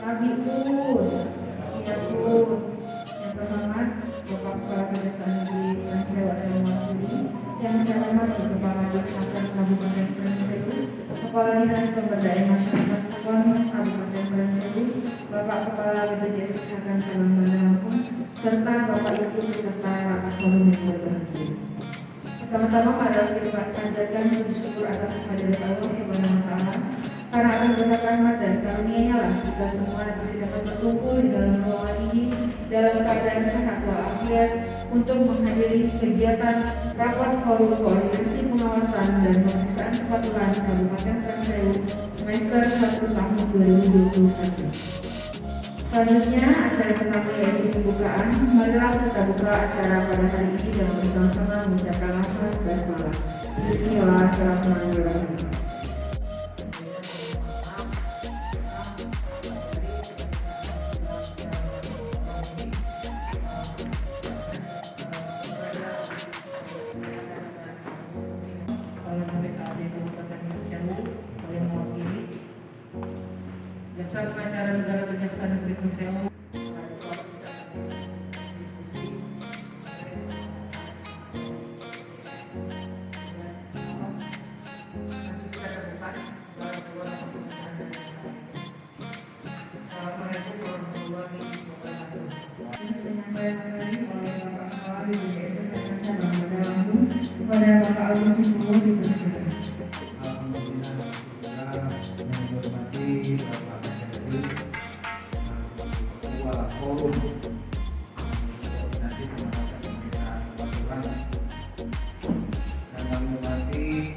Kami pun, ya pun, yang terhormat Bapak Kepala Kejaksaan Negeri Pransewu adalah mewakili, yang saya hormati Kepala Disnaker Kabupaten Pransewu, Kepala Dinas Pemberdayaan Masyarakat PON Kabupaten Pransewu, Bapak Kepala BPJS Kesehatan Cabang Bandar Lampung, serta Bapak Ibu beserta forum yang berbahagia. Pertama-tama marilah kita panjatkan puji syukur atas kehadiran Allah Subhanahu wa Ta'ala, karena atas berkat rahmat dan karunia-Nya lah kita semua masih dapat berkumpul di dalam ruangan ini dalam keadaan sehat walafiat untuk menghadiri kegiatan rapat forum koordinasi pengawasan dan pemeriksaan kepatuhan Kabupaten Pransewu semester 1 tahun 2021. Selanjutnya acara pertama yaitu pembukaan. Marilah kita buka acara pada hari ini dengan bersama-sama mengucapkan lafaz basmalah. Bismillahirrahmanirrahim. Jaksa Pengacara Negara Kejaksaan Negeri Pransewu kepada Bapak Agus Siswo dipersilakan. Ketua Forum Koordinasi Pengawasan Pemeriksaan Kepatuhan dan kami hormati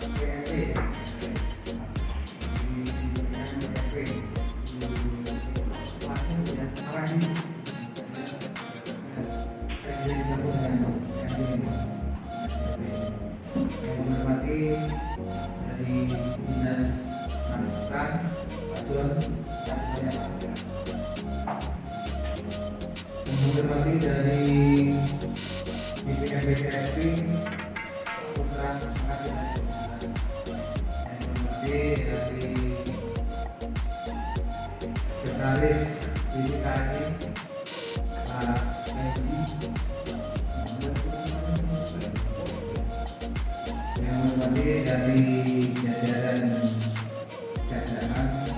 PNP menghormati dari Dinas Pendidikan menghormati dari BPKBTSP Putra Pengasihan menghormati dari Sekretaris BPKI Pak Mendy yang menghormati dari jajaran jajaran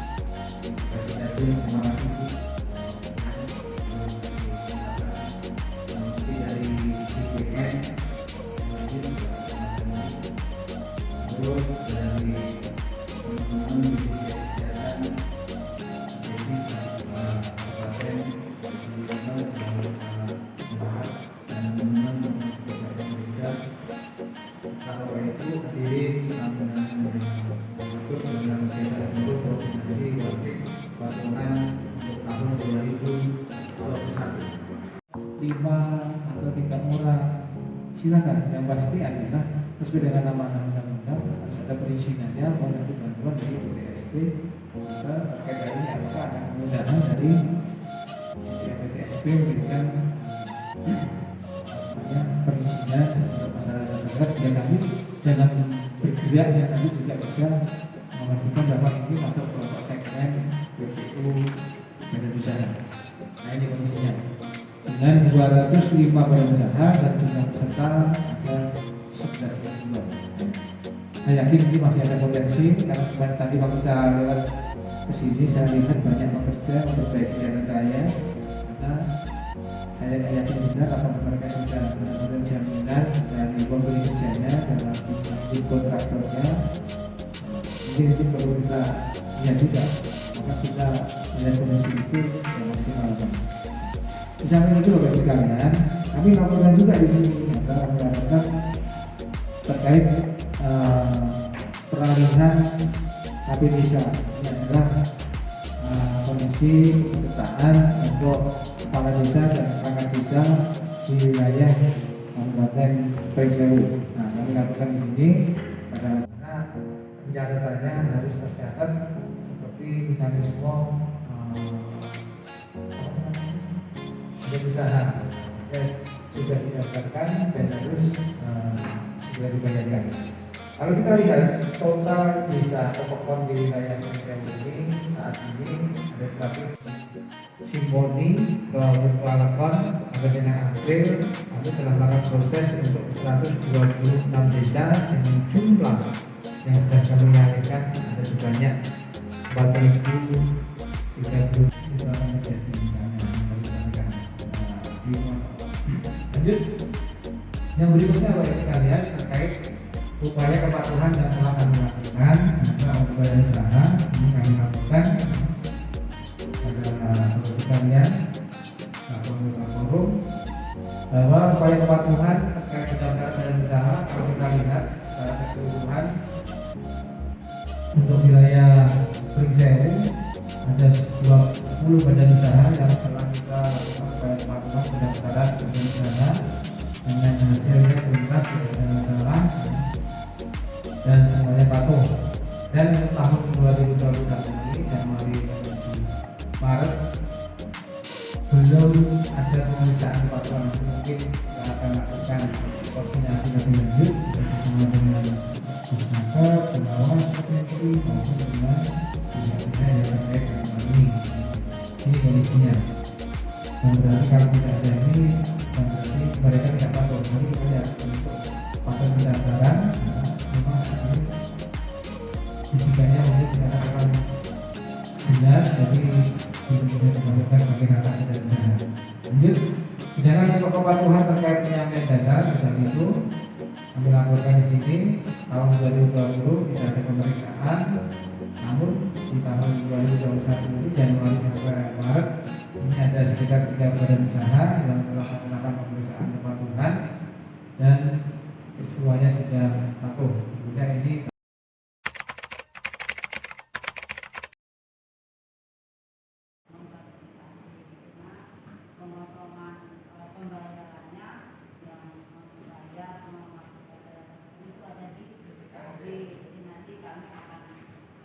Presiden. Terima kasih dari CPN terus dari teman-teman divisi kesehatan jadi kabupaten dan teman-teman kabupaten desa kalau itu hadirin ikut dalam kegiatan untuk koordinasi wasik patuhan untuk tahun 2021. 5 atau 3 orang, silakan. Yang pasti adalah sesuai dengan nama undang-undang harus ada perizinannya mengenai bantuan dari BPSP terkait dari apa ada kemudahan dari BPSP memberikan perizinan untuk masyarakat sehingga kami dalam bergeraknya nanti juga bisa memastikan bahwa ini masuk kelompok segmen BPU badan usaha. Nah ini kondisinya dengan 205 badan usaha dan jumlah peserta ada 11 ribuan. Saya yakin ini masih ada potensi karena kemarin tadi waktu kita lewat ke sini saya lihat banyak pekerja memperbaiki jalan raya karena saya yakin benar apakah mereka sudah mendapatkan jaminan dari pemberi kerjanya dalam kontraktornya. Mungkin itu perlu kita lihat juga, maka kita melihat kondisi itu bisa maksimalkan. Di samping itu Bapak Ibu sekalian, kami laporkan juga di sini melaporkan terkait peralihan KPDesa. Ini adalah kondisi kesertaan untuk kepala desa dan perangkat desa di wilayah Kabupaten Pransewu. Nah, kami laporkan di sini pada pencatatannya harus tercatat seperti mekanisme usaha sudah didaftarkan dan harus segera dibayarkan. Kalau kita lihat total desa atau PON di wilayah Pransewu ini saat ini ada 100 Simoni ke Lakon sampai dengan April. Kami telah melakukan proses untuk 126 desa dengan jumlah yang sudah kami nyarikan ada sebanyak 4.030 Itu akan menjadi misalnya misalkan lanjut. Yang berikutnya Bapak Ibu sekalian terkait upaya kepatuhan yang telah kami lakukan maka upaya usaha ini kami lakukan pada sekalian anggota forum bahwa upaya kepatuhan terkait pendaftaran badan usaha kalau kita lihat secara keseluruhan untuk wilayah Pringsewu ada 10 badan usaha yang telah kita lakukan upaya kepatuhan pendaftaran badan usaha dengan hasilnya tuntas tidak ada masalah dan semuanya patuh. Dan untuk tahun 2021 ini Januari menuju Maret belum ada pemeriksaan kepatuhan. Mungkin kita akan lakukan koordinasi lebih lanjut bersama dengan Pusnaker, pengawas, provinsi maupun dengan pihak-pihak yang terkait dengan hal ini. Ini kondisinya. Dan berarti kalau tidak ada ini, berarti mereka tidak patuh. Jadi kita lihat untuk patuh pendaftaran, memang ini etikanya mungkin kita katakan jelas, jadi itu bisa dimasukkan bagi rata dan usaha. Lanjut, sedangkan untuk kepatuhan terkait penyampaian data sudah itu kami laporkan di sini tahun 2020 tidak ada pemeriksaan, namun di tahun 2021 ini Januari sampai Maret ini ada sekitar 3 badan usaha yang telah melakukan pemeriksaan kepatuhan dan semuanya sudah patuh. Kemudian ini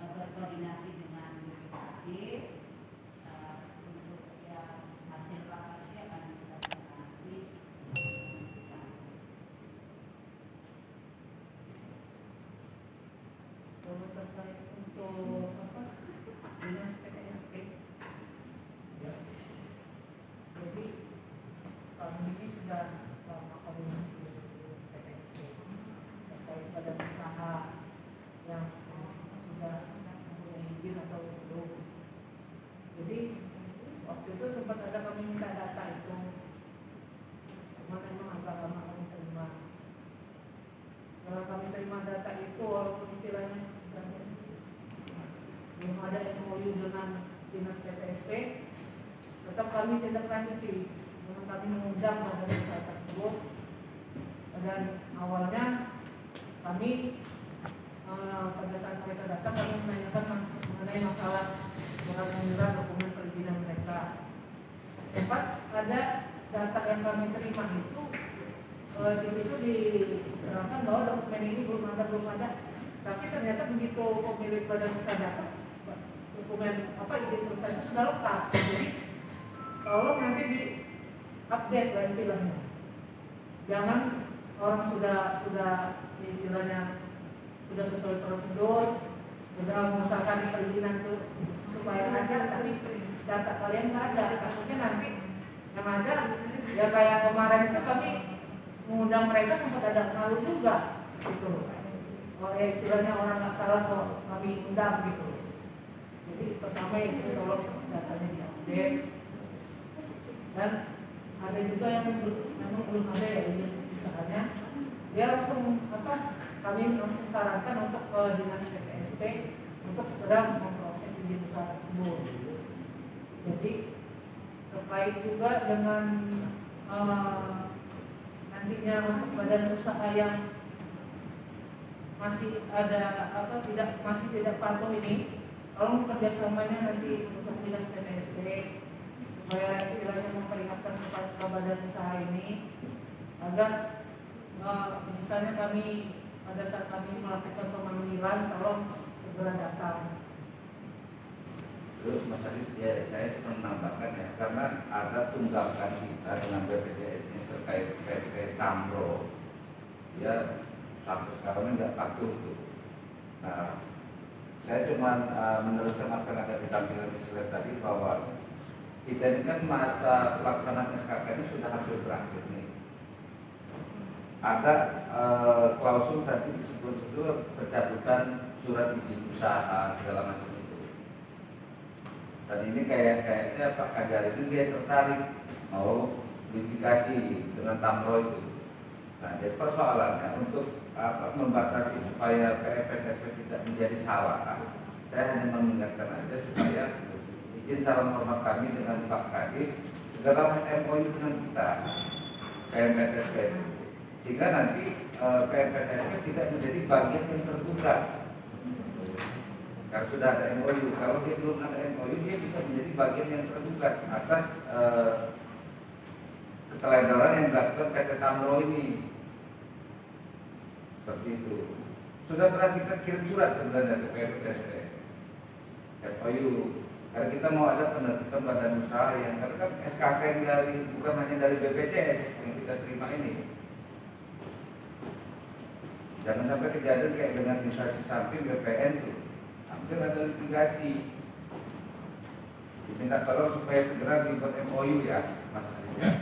berkoordinasi dengan BPKD untuk hasil evaluasi akan kita nanti. Kalau terkait untuk dinas PTSP, jadi kami ini sudah melakukan koordinasi dengan dinas PTSP terkait badan usaha yang sudah izin atau belum. Jadi waktu itu sempat ada kami minta data itu, cuma memang agak lama kami terima. Setelah kami terima data itu, walaupun istilahnya belum ada MOU dengan dinas PTSP, tetap kami tidak lanjuti dengan kami mengundang badan usaha tersebut. Dan awalnya kami pada saat mereka datang kami menanyakan mengenai masalah surat menyerah dokumen perizinan mereka. Tempat ada data yang kami terima itu di situ diterangkan bahwa dokumen ini belum ada. Tapi ternyata begitu pemilik badan usaha datang, dokumen izin perusahaan itu sudah lengkap. Jadi tolong nanti di update lah istilahnya. Jangan orang sudah istilahnya sudah sesuai prosedur, sudah mengusahakan perizinan itu supaya ada, tapi data kalian nggak ada. Takutnya nanti yang ada ya kayak kemarin itu kami mengundang mereka sempat ada malu juga gitu. Oh ya istilahnya orang nggak salah kok kami undang gitu. Jadi pertama itu tolong datanya diupdate. Dan ada juga yang memang belum ada ya usahanya, dia langsung kami langsung sarankan untuk dinas PTSP untuk segera memproses izin usaha tersebut. Jadi terkait juga dengan nantinya untuk badan usaha yang masih ada masih tidak patuh ini, tolong kerjasamanya nanti untuk dinas PTSP supaya istilahnya memperingatkan kepada badan usaha ini agar misalnya kami pada saat kami melakukan pemanggilan tolong segera datang. Terus Mas Adit, ya saya cuma menambahkan ya, karena ada tunggakan kita dengan BPJS ini terkait PT Tamro, ya sampai sekarang nggak patuh tuh. Nah, Saya cuma meneruskan apa yang ada ditampilkan di slide tadi, bahwa kita ini kan masa pelaksanaan SKK ini sudah hampir berakhir nih. Ada klausul tadi disebut itu pencabutan surat izin usaha segala macam itu. Dan ini kayaknya Pak Kajar itu dia tertarik mau litigasi dengan Tamro itu. Nah, jadi persoalannya untuk membatasi supaya PFPSP tidak menjadi salah. Saya hanya mengingatkan aja supaya izin saran hormat kami dengan Pak Kadis segera MOU dengan kita PFPSP, sehingga nanti PFPSP tidak menjadi bagian yang terbuka. Kalau sudah ada MOU, kalau dia belum ada MOU, dia bisa menjadi bagian yang terbuka atas keteledoran yang dilakukan PT Tamro ini. Seperti itu. Sudah pernah kita kirim surat sebenarnya ke PFPSP MOU, karena kita mau ada penerbitan badan usaha yang, karena kan SKK yang dari, bukan hanya dari BPJS yang kita terima ini. Jangan sampai kejadian kayak dengan instansi samping BPN tuh, hampir ada litigasi. Diminta tolong supaya segera dibuat MOU ya, Mas Adit ya.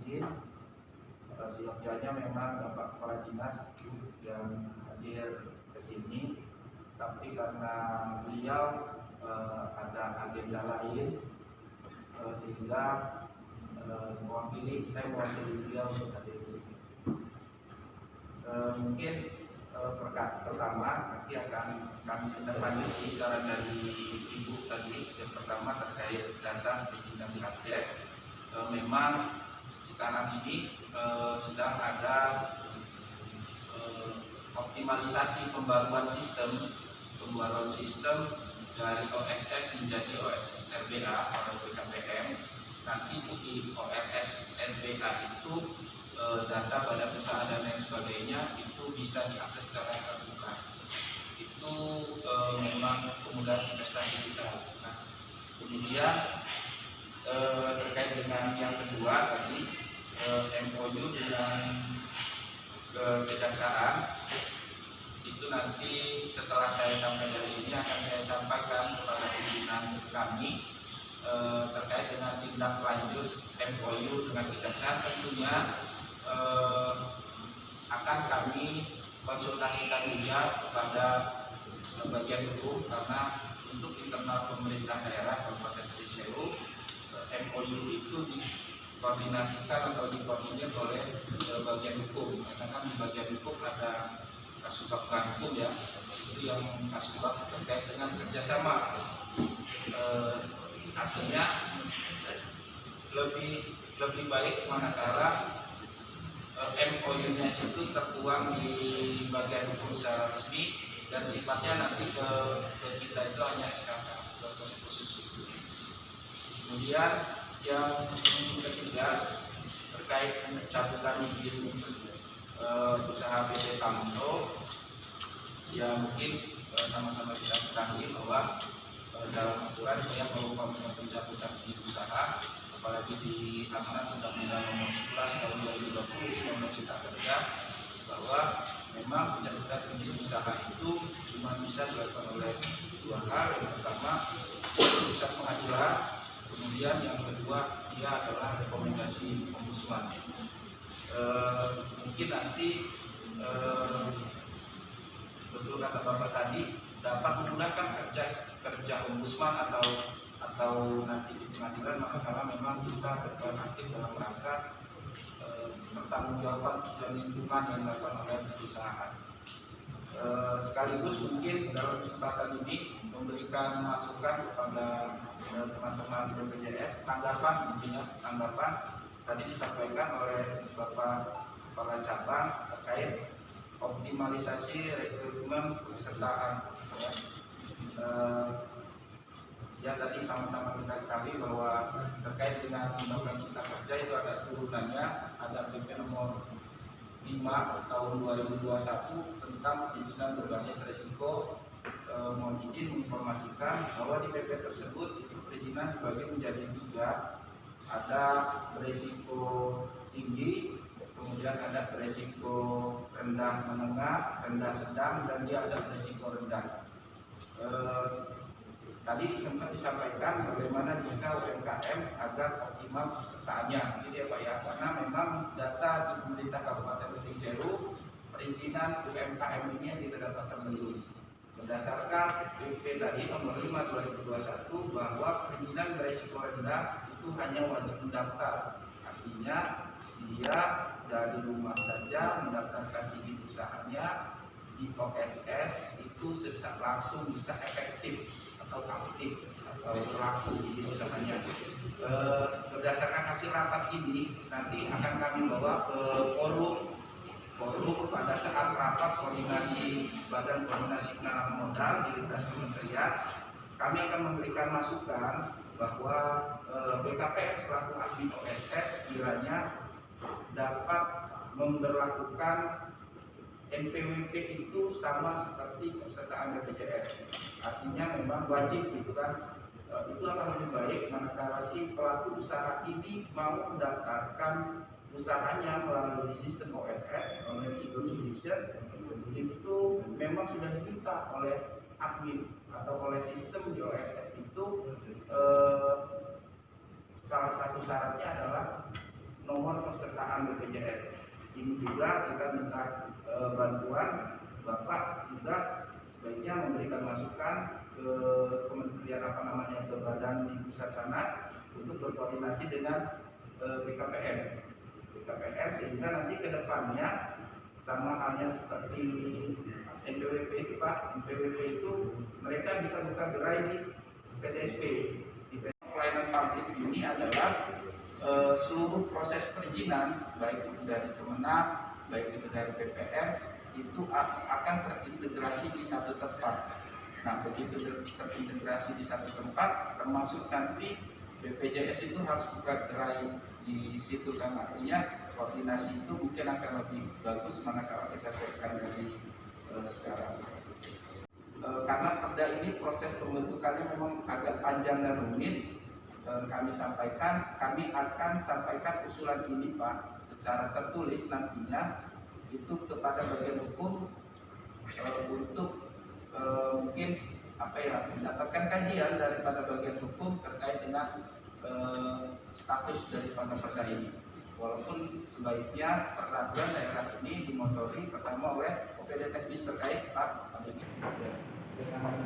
Izin seyogyanya memang Bapak Kepala Dinas yang hadir ke sini, tapi karena beliau ada agenda lain sehingga saya mewakili beliau untuk hadir ke sini. Mungkin pertama nanti akan kami tindak saran dari Ibu tadi. Yang pertama terkait data perizinan di Aceh. Memang sekarang ini sedang ada optimalisasi pembaruan sistem dari OSS menjadi OSS RBA atau BKPM. Nanti di OSS RBA itu data badan usaha dan lain sebagainya itu bisa diakses secara terbuka. Itu memang kemudahan investasi kita. Nah, kemudian terkait dengan yang kedua tadi, MOU dengan kejaksaan itu nanti setelah saya sampai dari sini akan saya sampaikan kepada pimpinan kami terkait dengan tindak lanjut MOU dengan kejaksaan. Tentunya akan kami konsultasikan juga kepada bagian hukum, karena untuk internal pemerintah daerah Kabupaten Kepulauan Seribu MOU itu dikoordinasikan atau dikoordinir oleh bagian hukum, karena kan di bagian hukum ada kasubag hukum ya, itu yang kasubag terkait dengan kerjasama. Artinya lebih baik manakala MOU-nya itu tertuang di bagian hukum secara resmi dan sifatnya nanti ke kita itu hanya SKK sebagai khusus. Kemudian yang ketiga terkait pencabutan izin usaha PT Tamro, ya mungkin sama-sama kita ketahui bahwa dalam aturan yang merupakan pencabutan izin usaha, apalagi di amanat Undang-Undang Nomor 11 Tahun 2020 Undang-Undang Cipta Kerja, bahwa memang pencabutan izin usaha itu cuma bisa dilakukan oleh dua hal. Yang pertama, putusan pengadilan, kemudian yang kedua dia adalah rekomendasi ombudsman. Mungkin nanti betul kata Bapak tadi, dapat menggunakan kerja ombudsman atau nanti di pengadilan, maka karena memang kita berperan aktif dalam rangka pertanggungjawaban dan lingkungan yang dilakukan oleh perusahaan. Sekaligus mungkin dalam kesempatan ini memberikan masukan kepada teman-teman BPJS, tanggapan tadi disampaikan oleh Bapak Kepala Cabang terkait optimalisasi rekrutmen pesertaan. Ya tadi sama-sama kita ketahui bahwa terkait dengan Undang-Undang Cipta Kerja itu ada turunannya, ada PP nomor 5 tahun 2021 tentang perizinan berbasis risiko. Mohon izin menginformasikan bahwa di PP tersebut itu perizinan dibagi menjadi 3, ada berisiko tinggi, kemudian ada beresiko rendah menengah, rendah sedang, dan dia ada beresiko rendah. Tadi sempat disampaikan bagaimana jika UMKM agar optimal pesertaannya, gitu ya Pak ya, karena memang data di pemerintah Kabupaten Gunung Sewu perizinan UMKM ini yang tidak dapat terpenuhi. Berdasarkan PP tadi nomor 5 2021 bahwa perizinan beresiko rendah itu hanya wajib mendaftar, artinya dia dari rumah saja mendaftarkan izin usahanya di OSS itu langsung bisa efektif atau aktif atau berlaku di usahanya. Berdasarkan hasil rapat ini nanti akan kami bawa ke forum pada saat rapat koordinasi Badan Koordinasi Penanaman Modal di lintas kementerian. Kami akan memberikan masukan bahwa BKPM selaku admin OSS kiranya dapat memberlakukan NPWP itu sama seperti pesertaan BPJS. Artinya memang wajib gitu kan. Itu akan lebih baik manakala si pelaku usaha ini mau mendaftarkan usahanya melalui sistem OSS, oleh Single Solution, itu memang sudah diminta oleh admin atau oleh sistem di OSS itu salah satu syaratnya adalah nomor pesertaan BPJS. Ini juga kita minta bantuan Bapak juga sebaiknya memberikan masukan ke kementerian ke badan di pusat sana untuk berkoordinasi dengan BKPM sehingga nanti ke depannya sama halnya seperti NPWP itu Pak, NPWP itu mereka bisa buka gerai di PTSP. Di pelayanan publik ini adalah seluruh proses perizinan, baik itu dari Kemenag, baik itu dari BPM, itu akan terintegrasi di satu tempat. Nah, begitu terintegrasi di satu tempat, termasuk nanti BPJS itu harus buka gerai di situ kan, artinya koordinasi itu mungkin akan lebih bagus manakala kita siapkan dari sekarang. Karena perda ini proses pembentukannya memang agak panjang dan rumit. Kami akan sampaikan usulan ini Pak secara tertulis nantinya itu kepada bagian hukum untuk mungkin mendapatkan kajian daripada bagian hukum terkait dengan status daripada perda ini. Walaupun sebaiknya peraturan daerah ini dimotori pertama oleh OPD teknis terkait Pak.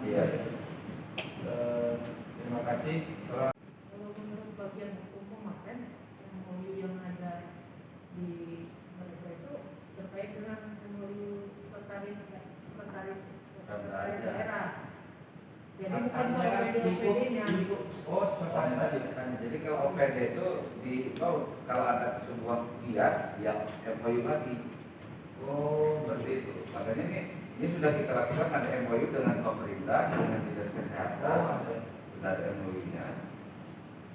Iya. Terima kasih. Menurut bagian hukum kemarin MOU yang ada di mereka itu terkait dengan MOU sekretaris daerah. Jadi bukan ke OPD-nya. Jadi kalau OPD itu kalau ada sebuah giat yang MOU lagi. Oh, berarti itu. Makanya ini sudah kita lakukan, ada MOU dengan pemerintah, dengan dinas kesehatan, sudah ada MOU-nya.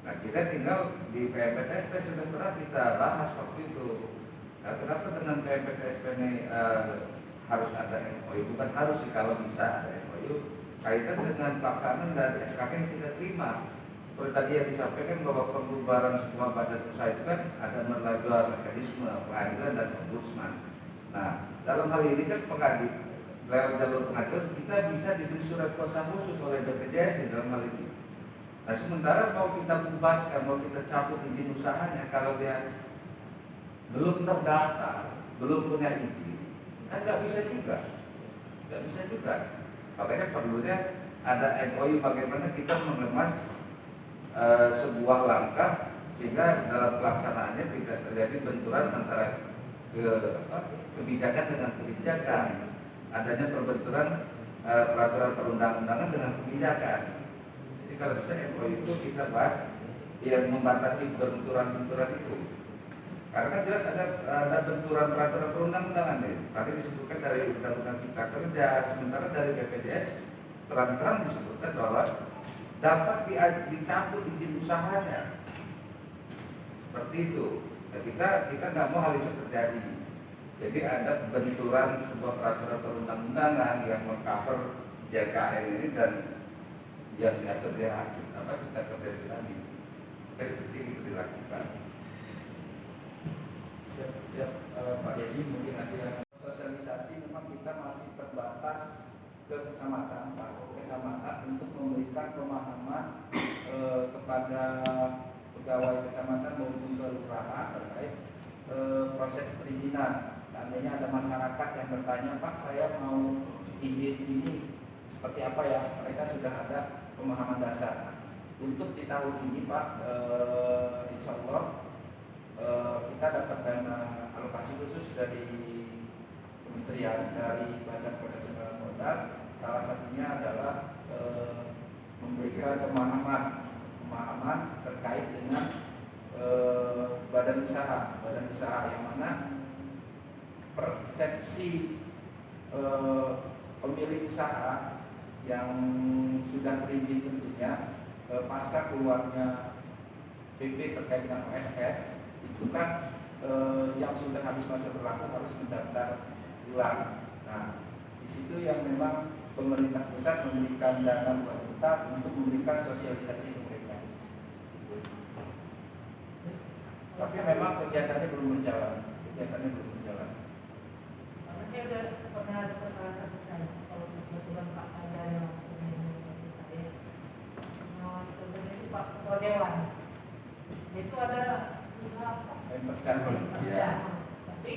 Nah, kita tinggal di PMPTSP sudah pernah kita bahas waktu itu. Nah, kenapa dengan PMPTSP ini harus ada MOU? Bukan harus sih, kalau bisa ada MOU. Kaitan dengan pelaksanaan dari SKK yang kita terima. Seperti tadi yang disampaikan bahwa pembubaran sebuah badan usaha itu kan ada melalui mekanisme pengadilan dan ombudsman. Nah, dalam hal ini kan lewat jalur pengaduan kita bisa diberi surat kuasa khusus oleh BPJS di dalam hal ini. Nah, sementara mau kita bubarkan, mau kita cabut izin usahanya, kalau dia belum terdaftar, belum punya izin, kan nggak bisa juga. Makanya perlunya ada MOU bagaimana kita mengemas sebuah langkah sehingga dalam pelaksanaannya tidak terjadi benturan antara kebijakan dengan kebijakan, adanya perbenturan peraturan perundang-undangan dengan kebijakan. Jadi kalau bisa MOU itu kita bahas yang membatasi benturan-benturan itu. Karena kan jelas ada benturan peraturan perundang-undangan nih. Tadi disebutkan dari Undang-Undang Cipta Kerja, sementara dari BPJS terang-terang disebutkan bahwa dapat dicabut izin usahanya. Seperti itu. Nah, kita nggak mau hal itu terjadi. Jadi ada benturan sebuah peraturan perundang-undangan yang mengcover JKN ini dan yang diatur di Cipta Kerja tadi. Jadi itu dilakukan. Siap, Pak Dedi mungkin nanti yang sosialisasi memang kita masih terbatas ke kecamatan, Pak, kecamatan untuk memberikan pemahaman kepada pegawai kecamatan maupun kelurahan terkait proses perizinan. Seandainya ada masyarakat yang bertanya, Pak, saya mau izin ini seperti apa ya? Mereka sudah ada pemahaman dasar. Untuk di tahun ini, Pak, insya Allah kita dapat dana alokasi khusus dari kementerian, dari Badan Pengelolaan Modal. Salah satunya adalah memberikan pemahaman terkait dengan badan usaha yang mana persepsi pemilik usaha yang sudah berizin tentunya pasca keluarnya PP terkait dengan OSS itu kan yang sudah habis masa berlaku harus mendaftar ulang. Nah, di situ yang memang pemerintah pusat memberikan dana buat kita untuk memberikan sosialisasi ke mereka. Tapi memang kegiatannya belum berjalan. Saya udah pernah dapat salah satu saya, kalau kebetulan Pak ada yang langsung membantu saya. Sebenarnya itu Pak Ketua Dewan. Itu ada usaha apa? Ya. Tapi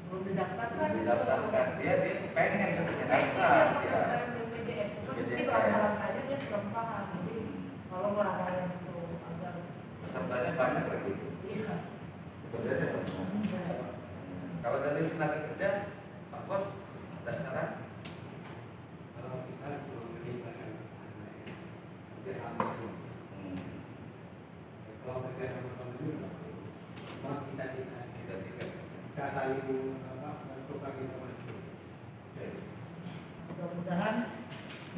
belum didaftarkan. Dia pengen daftar BPJS. Tapi langkah-langkahnya dia belum paham. Jadi kalau langkahnya itu agar pesertanya banyak lagi. Iya. Sebenarnya kalau dari tenaga kerja, Pak Bos, ada saran? Kalau kita melibatkan kerjasama ini, kalau kerjasama sama ini, kita saling bertukar informasi. Mudah-mudahan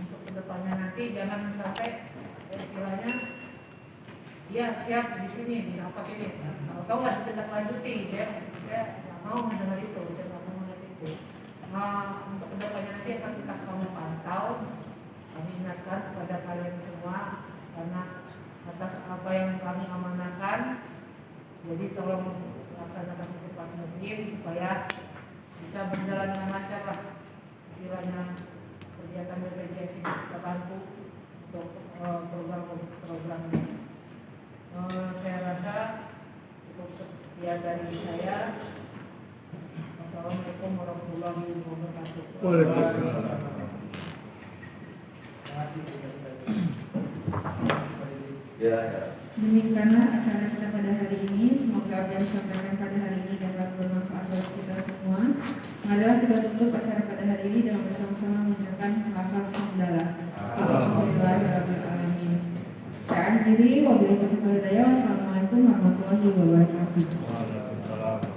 untuk kedepannya nanti jangan sampai istilahnya ya siap di sini di rapat ini, atau nggak ditindaklanjuti. Saya nggak mau mendengar itu, saya nggak mau mendengar itu. Nah, untuk kedepannya nanti akan kami pantau, kami ingatkan kepada kalian semua karena atas apa yang kami amanahkan. Jadi tolong laksanakan secepat mungkin supaya bisa berjalan dengan lancar lah. Istilahnya kegiatan BPJS ini kita bantu untuk program ini. Saya rasa cukup sekian dari saya. Wassalamualaikum warahmatullahi wabarakatuh. Waalaikumsalam. Ya. Demikianlah acara kita pada hari ini. Semoga apa yang disampaikan pada hari ini dapat bermanfaat buat kita semua. Marilah kita tutup acara pada hari ini dengan bersama-sama mengucapkan lafaz hamdalah. Alhamdulillahirrahmanirrahim. Saya akhiri wabillahi taufiq wal hidayah. Wassalamualaikum warahmatullahi wabarakatuh.